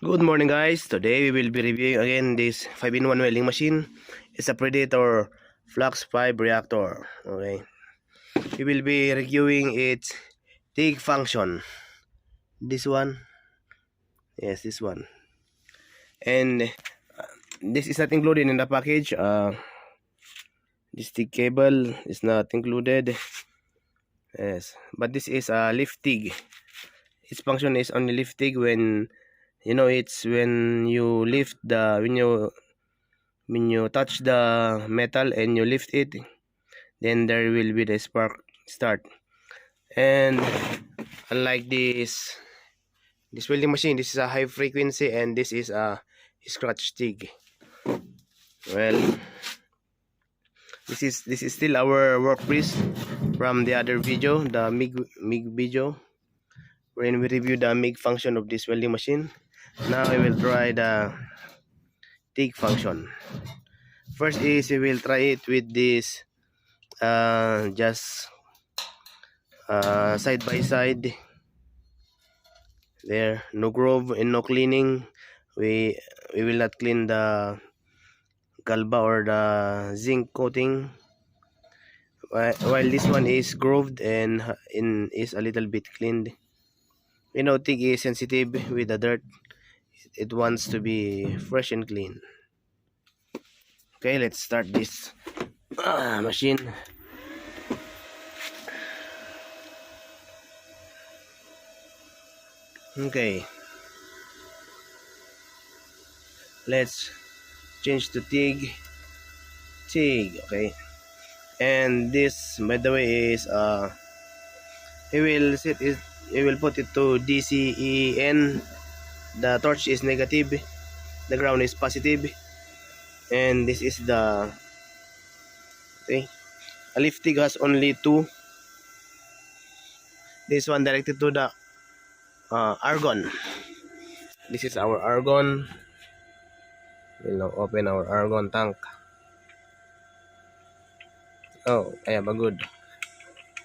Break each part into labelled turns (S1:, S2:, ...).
S1: Good morning guys, today we will be reviewing again this 5-in-1 welding machine. It's a Predator Flux 5 reactor. Okay, we will be reviewing its TIG function. This one, yes, this one. And this is not included in the package. This TIG cable is not included. Yes, but this is a lift TIG. Its function is only lift TIG when it's when you lift the when you touch the metal and you lift it, then there will be the spark start. And unlike this welding machine, this is a high frequency and this is a scratch TIG. Well, this is still our workpiece from the other video, the MIG video, when we review the MIG function of this welding machine. Now I will try the TIG function. First is we will try it with this just side by side. There, no groove and no cleaning. We will not clean the galva or the zinc coating, while this one is grooved and is a little bit cleaned. TIG is sensitive with the dirt. It wants to be fresh and clean. Okay, let's start this machine. Okay, let's change to TIG. Okay, and this, by the way, is we will put it to DCEN. The torch is negative, the ground is positive, and this is the a lift TIG has only two. This one directed to the argon. This is our argon. We'll now open our argon tank. Oh, I have a good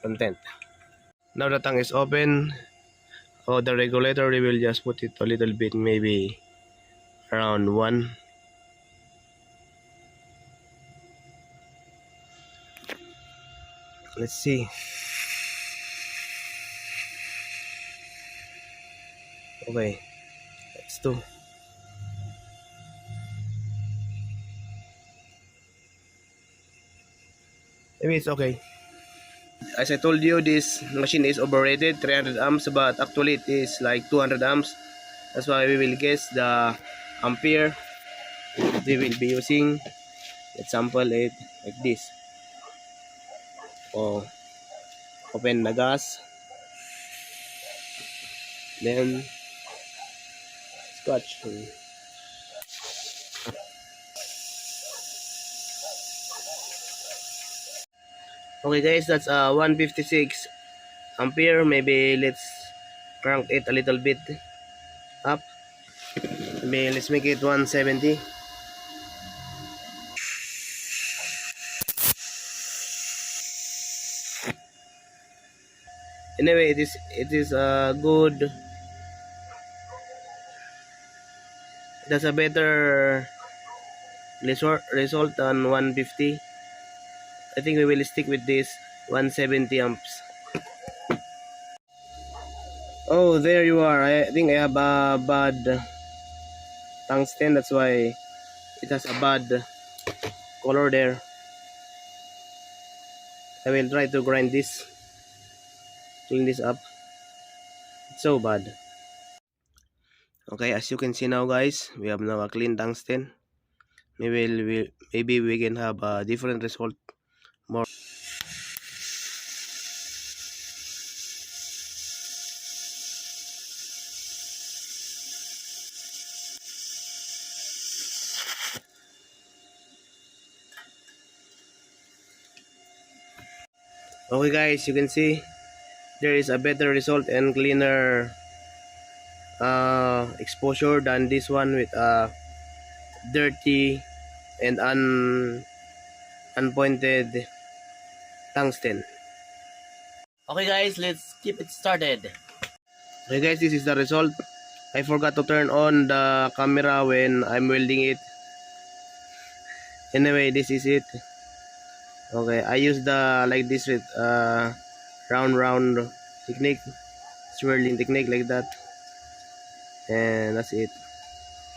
S1: content. Now the tank is open. Oh, the regulator, we will just put it a little bit, maybe around 1. Let's see. Okay, that's 2. Maybe it's okay. As I told you, this machine is overrated, 300 amps, but actually it is like 200 amps. That's why we will guess the ampere we will be using. Let's sample it like this. Oh, open the gas, then scratch. Okay guys, that's 156 ampere. Maybe let's crank it a little bit up. Maybe let's make it 170. Anyway, it is a good. It has a better result than 150. I think we will stick with this 170 amps. Oh, there you are. I think I have a bad tungsten. That's why it has a bad color there. I will try to grind this, clean this up. It's so bad. Okay, as you can see now guys, we have now a clean tungsten. Maybe we can have a different result. More. Okay guys, you can see there is a better result and cleaner exposure than this one with dirty and unpointed tungsten. Okay guys, let's keep it started. Okay guys, this is the result. I forgot to turn on the camera when I'm welding it. Anyway, this is it. Okay, I use the like this with round technique, swirling technique like that, and that's it.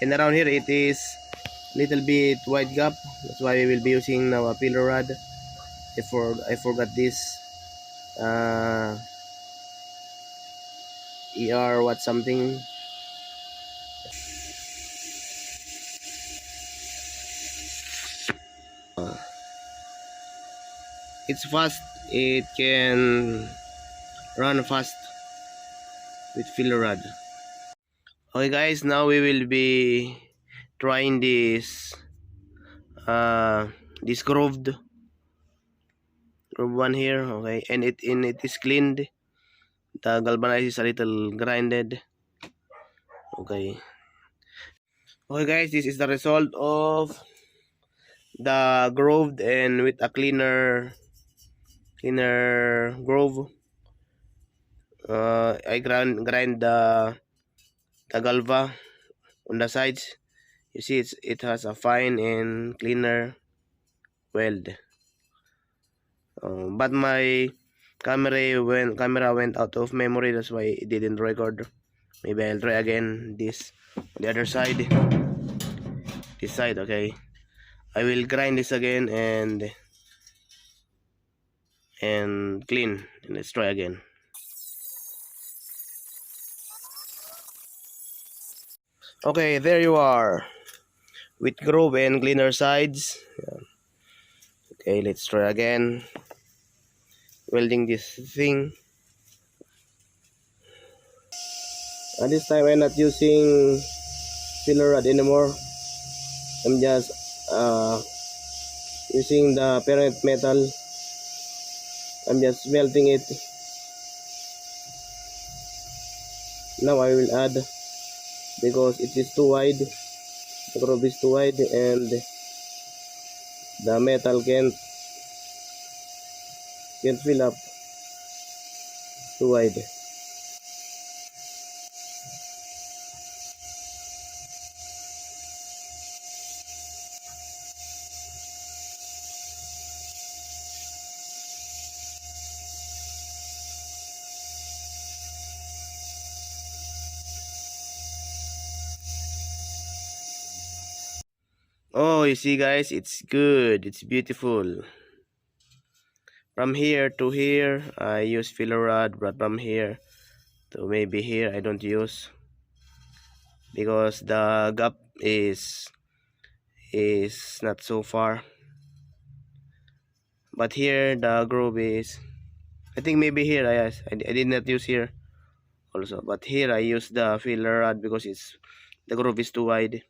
S1: And around here it is little bit wide gap. That's why we will be using now a pillar rod. I forgot this ER what something. It's fast. It can run fast with filler rod. Okay guys, now we will be trying uh this grooved one here. Okay, and it is cleaned. The galvanized is a little grinded. Okay. Okay guys, this is the result of the grooved and with a cleaner groove. I grind the galva on the sides. You see, it has a fine and cleaner weld. But my camera went out of memory, that's why it didn't record. Maybe I'll try again this on the other side. This side, okay. I will grind this again and clean, and let's try again. Okay, there you are with groove and cleaner sides. Okay, let's try again welding this thing. And this time I'm not using filler rod anymore. I'm just using the parent metal. I'm just melting it. Now I will add, because it is too wide. The groove is too wide and the metal can't fill up. Too wide. Oh, you see guys, it's good. It's beautiful. From here to here, I use filler rod, but from here to maybe here, I don't use, because the gap is not so far. But here the groove is, I think maybe here I did not use here also, but here I use the filler rod because the groove is too wide.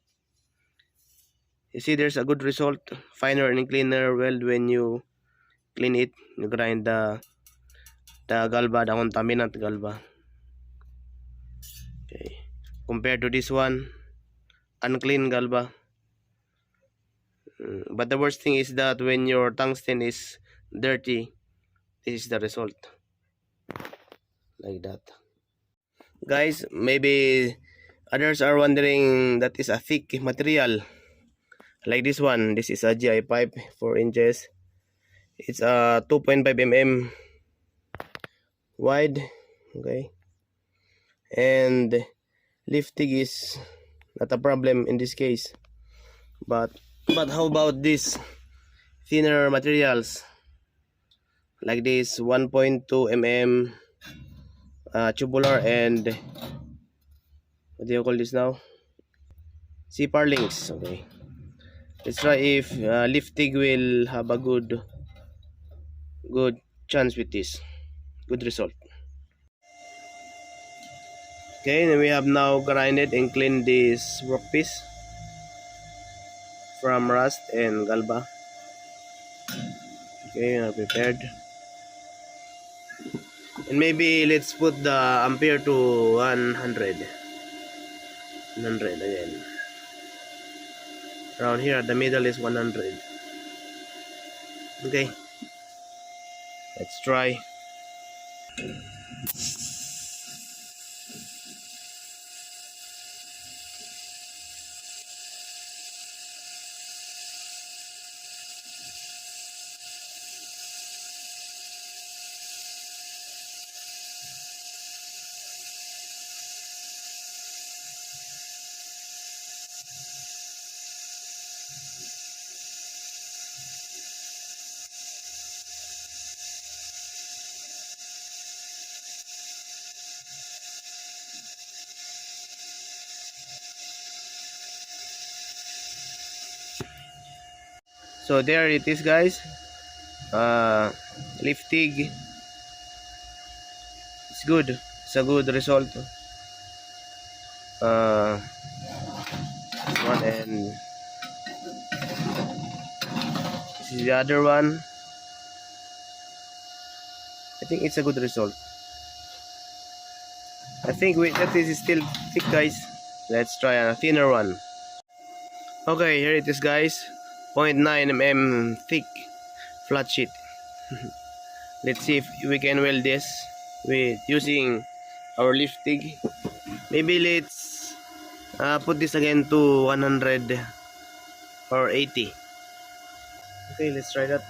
S1: You see, there's a good result, finer and cleaner weld when you clean it. You grind the galva, the contaminant galva. Okay, compared to this one, unclean galva. But the worst thing is that when your tungsten is dirty, this is the result, like that. Guys, maybe others are wondering, that is a thick material like this one. This is a GI pipe, 4 inches. It's a 2.5 mm wide. Okay, and lifting is not a problem in this case. But how about this thinner materials like this 1.2 mm tubular and what do you call this now? CPR links. Okay, let's try if lifting will have a good chance with this. Good result. Okay, and we have now grinded and cleaned this workpiece from rust and galva. Okay, now prepared. And maybe let's put the ampere to 100. 100 again. Around here, the middle is 100. Okay, let's try. So there it is, guys. Lifting, it's good. It's a good result. Uh, this one, and this is the other one. I think it's a good result. I think that is still thick, guys. Let's try a thinner one. Okay, here it is, guys. 0.9 mm thick flat sheet. Let's see if we can weld this with using our lifting. Maybe let's put this again to 100 or 80. Okay, let's try that.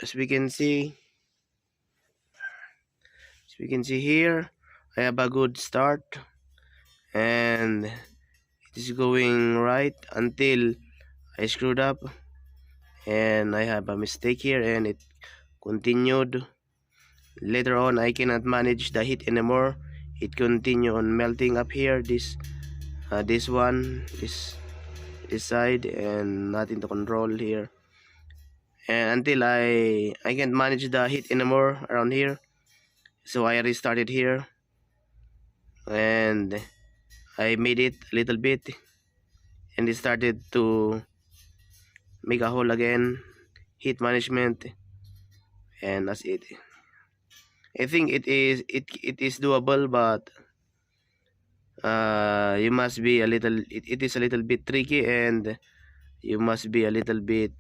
S1: As we can see, here, I have a good start, and it is going right until I screwed up and I have a mistake here, and it continued. Later on, I cannot manage the heat anymore. It continued on melting up here. This one, this side, and nothing to control here. And until I can't manage the heat anymore around here, so I restarted here, and I made it a little bit, and it started to make a hole again. Heat management, and that's it. I think it is doable, but you must be a little, it is a little bit tricky, and you must be a little bit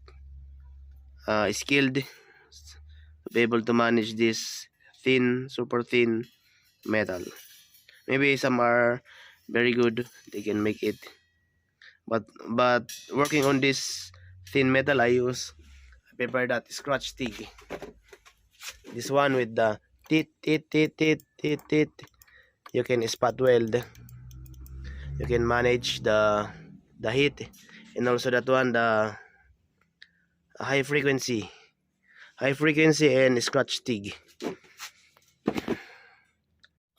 S1: skilled to be able to manage this super thin metal. Maybe some are very good, they can make it, but working on this thin metal, I prepared that scratch stick, this one with the teeth. You can spot weld, you can manage the heat, and also that one, the high frequency and scratch TIG.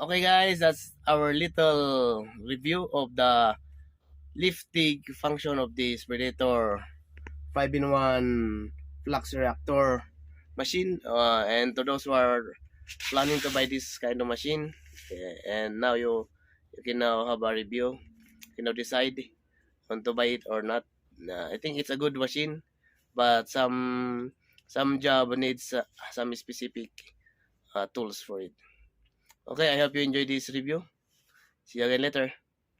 S1: Okay, guys, that's our little review of the lift TIG function of this Predator 5-in-1 flux reactor machine. And to those who are planning to buy this kind of machine, and now you can now have a review, you can now decide on to buy it or not. I think it's a good machine, but some job needs some specific tools for it. Okay, I hope you enjoyed this review. See you again later.